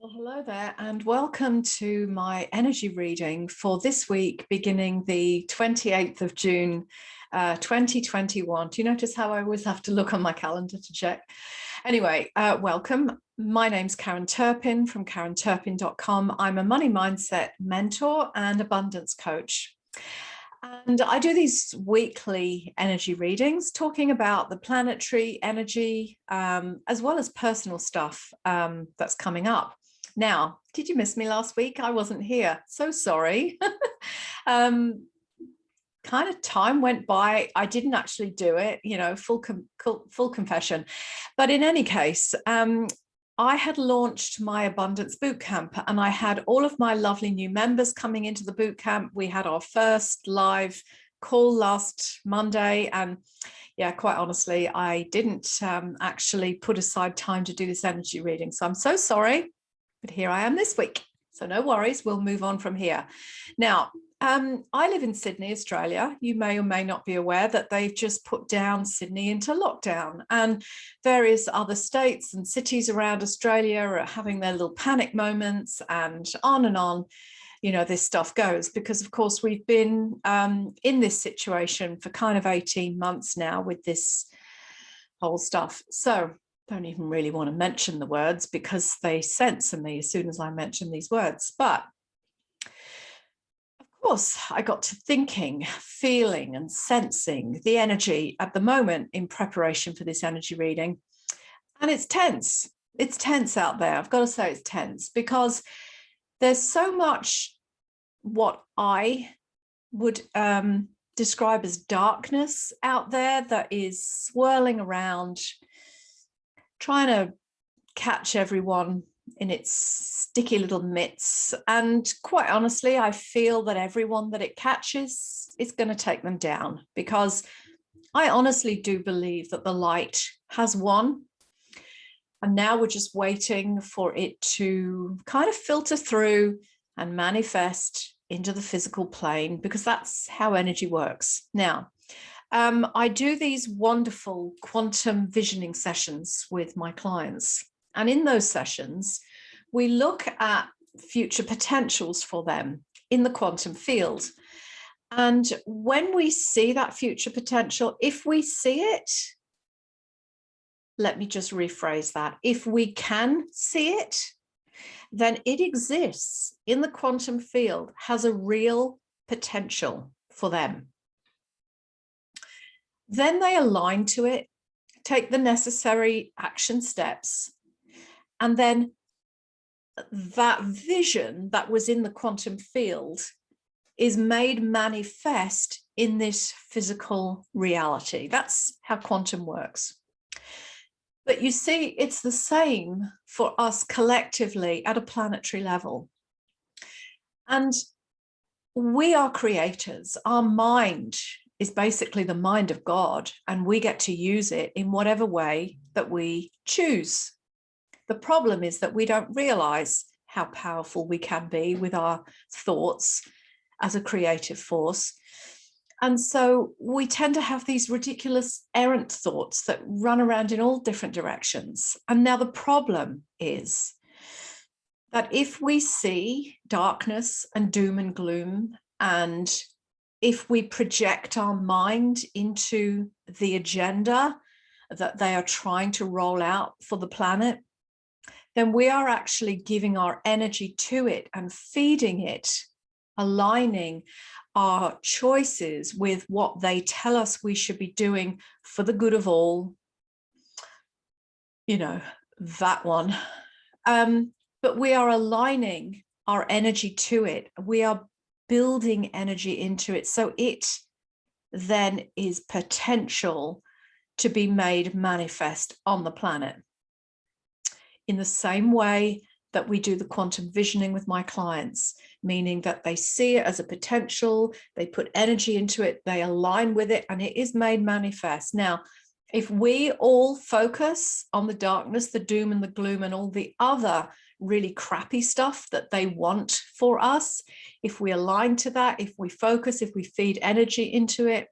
Well, hello there and welcome to my energy reading for this week beginning the 28th of June 2021. Do you notice how I always have to look on my calendar to check? Anyway, welcome. My name's Karen Turpin from karenturpin.com. I'm a money mindset mentor and abundance coach. And I do these weekly energy readings talking about the planetary energy as well as personal stuff that's coming up. Now, did you miss me last week? I wasn't here. So sorry. Kind of time went by. I didn't actually do it, full confession. But in any case, I had launched my Abundance Bootcamp and I had all of my lovely new members coming into the bootcamp. We had our first live call last Monday. And yeah, quite honestly, I didn't actually put aside time to do this energy reading. So I'm so sorry. But here I am this week. So no worries, we'll move on from here. Now, I live in Sydney, Australia. You may or may not be aware that they've just put down Sydney into lockdown, and various other states and cities around Australia are having their little panic moments, and on, this stuff goes, because of course we've been in this situation for kind of 18 months now with this whole stuff. So don't even really want to mention the words because they censor me as soon as I mention these words. But of course, I got to thinking, feeling and sensing the energy at the moment in preparation for this energy reading. And it's tense. It's tense out there. I've got to say it's tense because there's so much what I would describe as darkness out there that is swirling around, trying to catch everyone in its sticky little mitts. And quite honestly, I feel that everyone that it catches is going to take them down, because I honestly do believe that the light has won. And now we're just waiting for it to kind of filter through and manifest into the physical plane, because that's how energy works. Now, I do these wonderful quantum visioning sessions with my clients. And in those sessions, we look at future potentials for them in the quantum field. And when we see that future potential, if we see it, let me just rephrase that. If we can see it, then it exists in the quantum field, has a real potential for them. Then they align to it, take the necessary action steps, and then that vision that was in the quantum field is made manifest in this physical reality. That's how quantum works. But you see, it's the same for us collectively at a planetary level. And we are creators. Our mind is basically the mind of God, and we get to use it in whatever way that we choose. The problem is that we don't realize how powerful we can be with our thoughts as a creative force. And so we tend to have these ridiculous errant thoughts that run around in all different directions. And now the problem is that if we see darkness and doom and gloom, and if we project our mind into the agenda that they are trying to roll out for the planet, then we are actually giving our energy to it and feeding it, aligning our choices with what they tell us we should be doing for the good of all. That one. But we are aligning our energy to it. We are building energy into it, so it then is potential to be made manifest on the planet. In the same way that we do the quantum visioning with my clients, meaning that they see it as a potential, they put energy into it, they align with it, and it is made manifest. Now, if we all focus on the darkness, the doom and the gloom and all the other really crappy stuff that they want for us, if we align to that, if we focus, if we feed energy into it,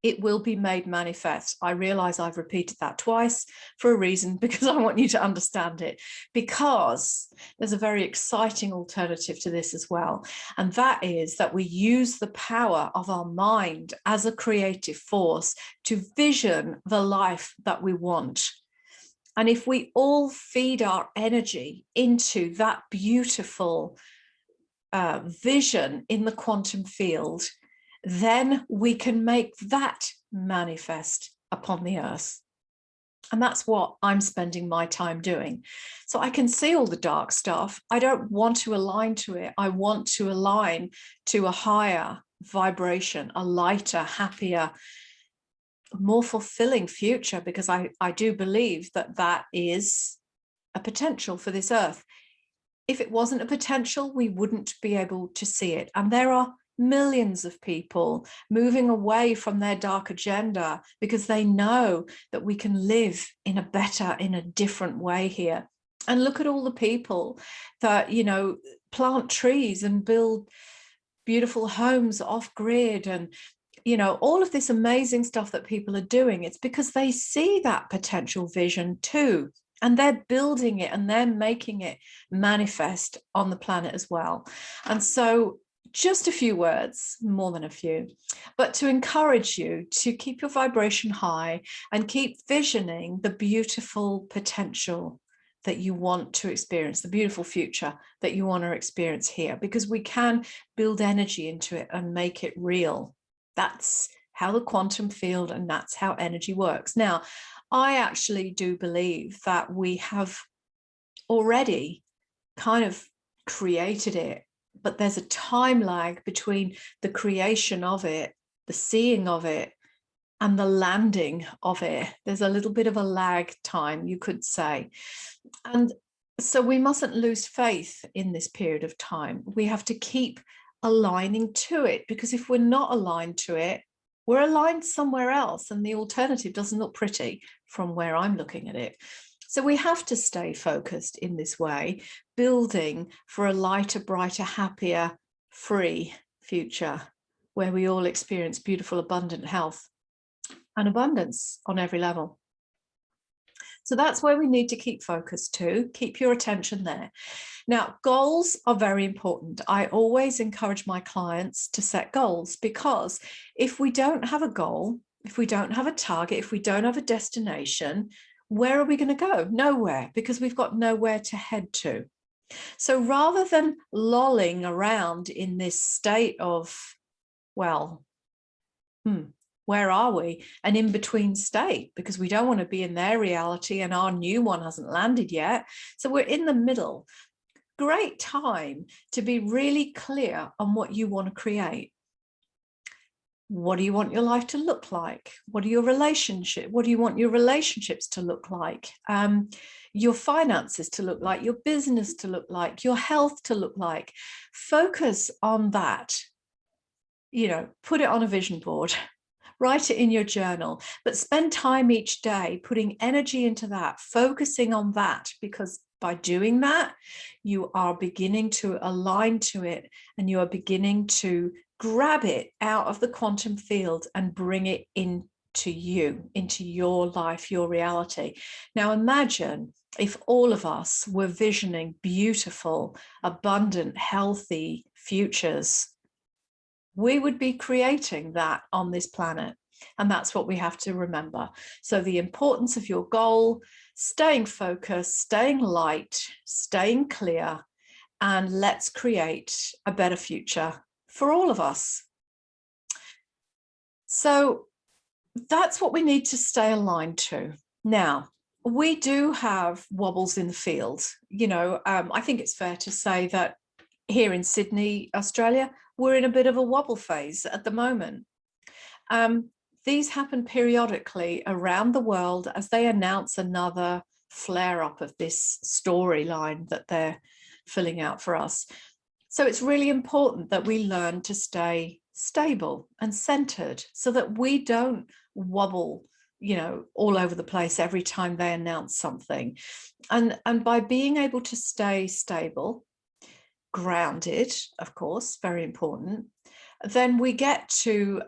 it will be made manifest. I realize I've repeated that twice for a reason, because I want you to understand it, because there's a very exciting alternative to this as well. And that is that we use the power of our mind as a creative force to vision the life that we want. And if we all feed our energy into that beautiful vision in the quantum field, then we can make that manifest upon the earth. And that's what I'm spending my time doing. So I can see all the dark stuff. I don't want to align to it. I want to align to a higher vibration, a lighter, happier, more fulfilling future, because I do believe that that is a potential for this earth. If it wasn't a potential, we wouldn't be able to see it. And there are millions of people moving away from their dark agenda because they know that we can live in a better, in a different way here. And look at all the people that, you know, plant trees and build beautiful homes off grid, and you know, all of this amazing stuff that people are doing. It's because they see that potential vision too, and they're building it and they're making it manifest on the planet as well. And so just a few words, more than a few, but to encourage you to keep your vibration high and keep visioning the beautiful potential that you want to experience, the beautiful future that you want to experience here, because we can build energy into it and make it real. That's how the quantum field, and that's how energy works. Now, I actually do believe that we have already kind of created it, but there's a time lag between the creation of it, the seeing of it, and the landing of it. There's a little bit of a lag time, you could say. And so we mustn't lose faith in this period of time. We have to keep aligning to it, because if we're not aligned to it, we're aligned somewhere else, and the alternative doesn't look pretty from where I'm looking at it. So we have to stay focused in this way, building for a lighter, brighter, happier, free future where we all experience beautiful, abundant health and abundance on every level. So that's where we need to keep focused to. Keep your attention there. Now, goals are very important. I always encourage my clients to set goals, because if we don't have a goal, if we don't have a target, if we don't have a destination, where are we going to go? Nowhere, because we've got nowhere to head to. So rather than lolling around in this state of, well, where are we? An in-between state, because we don't want to be in their reality and our new one hasn't landed yet. So we're in the middle. Great time to be really clear on what you want to create. What do you want your life to look like? What do you want your relationships to look like? Your finances to look like, your business to look like, your health to look like. Focus on that. You know, put it on a vision board. Write it in your journal, but spend time each day putting energy into that, focusing on that, because by doing that, you are beginning to align to it, and you are beginning to grab it out of the quantum field and bring it into you, into your life, your reality. Now, imagine if all of us were visioning beautiful, abundant, healthy futures. We would be creating that on this planet. And that's what we have to remember. So the importance of your goal, staying focused, staying light, staying clear, and let's create a better future for all of us. So that's what we need to stay aligned to. Now, we do have wobbles in the field. You know, I think it's fair to say that here in Sydney, Australia, we're in a bit of a wobble phase at the moment. These happen periodically around the world as they announce another flare-up of this storyline that they're filling out for us. So it's really important that we learn to stay stable and centered so that we don't wobble, you know, all over the place every time they announce something. And by being able to stay stable, grounded, of course, very important, then we get to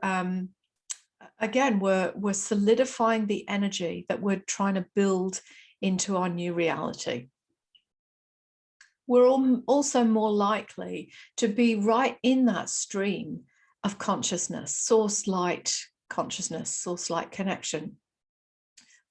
Again, we're solidifying the energy that we're trying to build into our new reality. We're also more likely to be right in that stream of consciousness, source light consciousness, source light connection.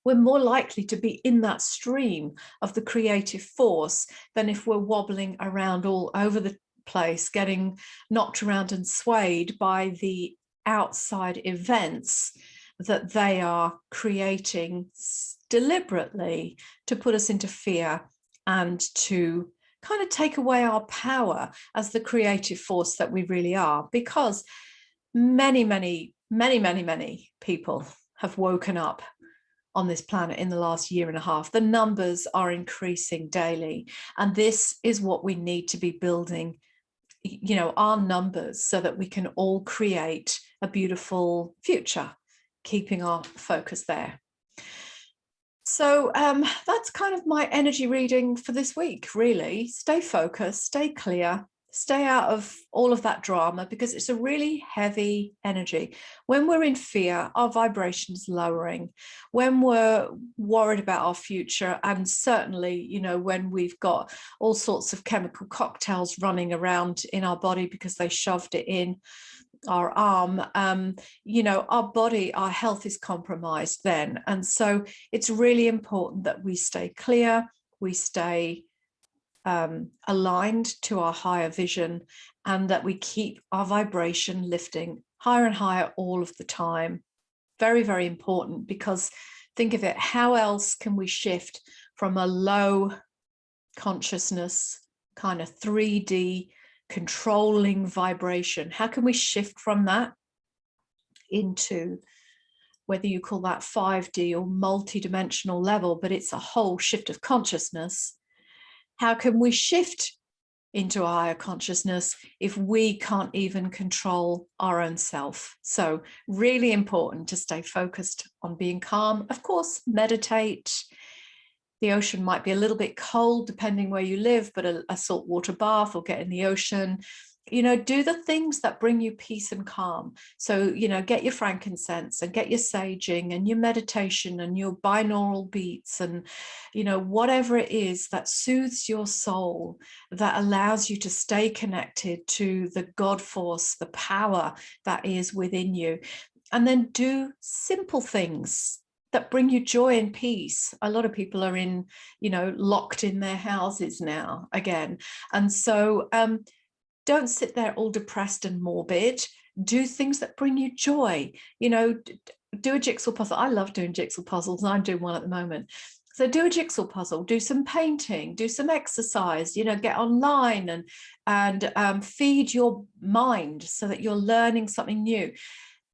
We're more likely to be in that stream of the creative force than if we're wobbling around all over the place, getting knocked around and swayed by the outside events that they are creating deliberately to put us into fear and to kind of take away our power as the creative force that we really are. Because many people have woken up on this planet in the last year and a half. The numbers are increasing daily, and this is what we need to be building, you know, our numbers, so that we can all create a beautiful future, keeping our focus there. So that's kind of my energy reading for this week, really. Stay focused, stay clear, stay out of all of that drama, because it's a really heavy energy. When we're in fear, our vibration's lowering. When we're worried about our future, and certainly, you know, when we've got all sorts of chemical cocktails running around in our body because they shoved it in our arm, you know, our body, our health is compromised then. And so it's really important that we stay clear, we stay aligned to our higher vision, and that we keep our vibration lifting higher and higher all of the time. Very, very important, because think of it, how else can we shift from a low consciousness, kind of 3D controlling vibration? How can we shift from that into, whether you call that 5D or multi-dimensional level, but it's a whole shift of consciousness? How can we shift into a higher consciousness if we can't even control our own self? So really important to stay focused on being calm. Of course, meditate. The ocean might be a little bit cold depending where you live, but a saltwater bath or get in the ocean. You know, do the things that bring you peace and calm. So, you know, get your frankincense and get your saging and your meditation and your binaural beats and, you know, whatever it is that soothes your soul, that allows you to stay connected to the God force, the power that is within you. And then do simple things that bring you joy and peace. A lot of people are in, you know, locked in their houses now again. And so, don't sit there all depressed and morbid. Do things that bring you joy. You know, do a jigsaw puzzle. I love doing jigsaw puzzles, and I'm doing one at the moment. So do a jigsaw puzzle, do some painting, do some exercise, you know, get online and feed your mind so that you're learning something new.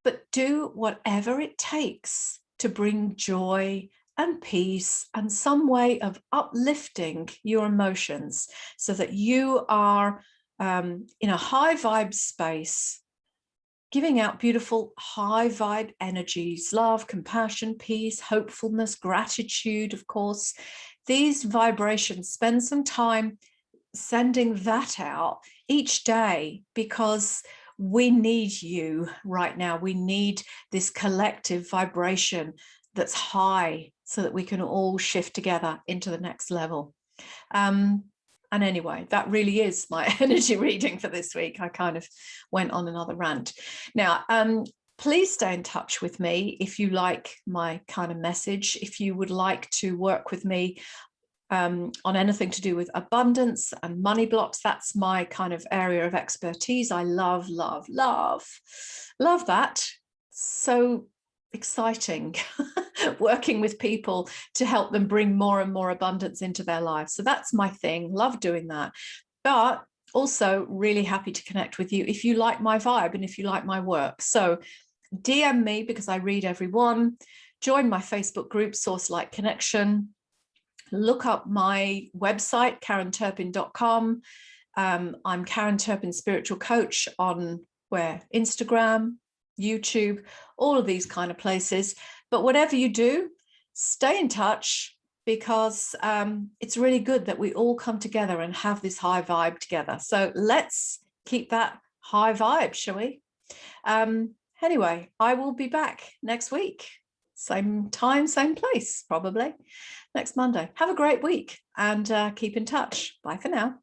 But do whatever it takes to bring joy and peace and some way of uplifting your emotions, so that you are in a high vibe space, giving out beautiful high vibe energies, love, compassion, peace, hopefulness, gratitude, of course. These vibrations, spend some time sending that out each day, because we need you right now. We need this collective vibration that's high, so that we can all shift together into the next level. And anyway, that really is my energy reading for this week. I kind of went on another rant. Now, please stay in touch with me if you like my kind of message. If you would like to work with me on anything to do with abundance and money blocks, that's my kind of area of expertise. I love that. So exciting working with people to help them bring more and more abundance into their lives. So that's my thing. Love doing that. But also really happy to connect with you if you like my vibe and if you like my work. So DM me, because I read everyone. Join my Facebook group, Source Light Connection. Look up my website, KarenTurpin.com. I'm Karen Turpin Spiritual Coach on Instagram, YouTube, all of these kind of places. But whatever you do, stay in touch, because it's really good that we all come together and have this high vibe together. So let's keep that high vibe, shall we? Anyway, I will be back next week. Same time, same place, probably next Monday. Have a great week and keep in touch. Bye for now.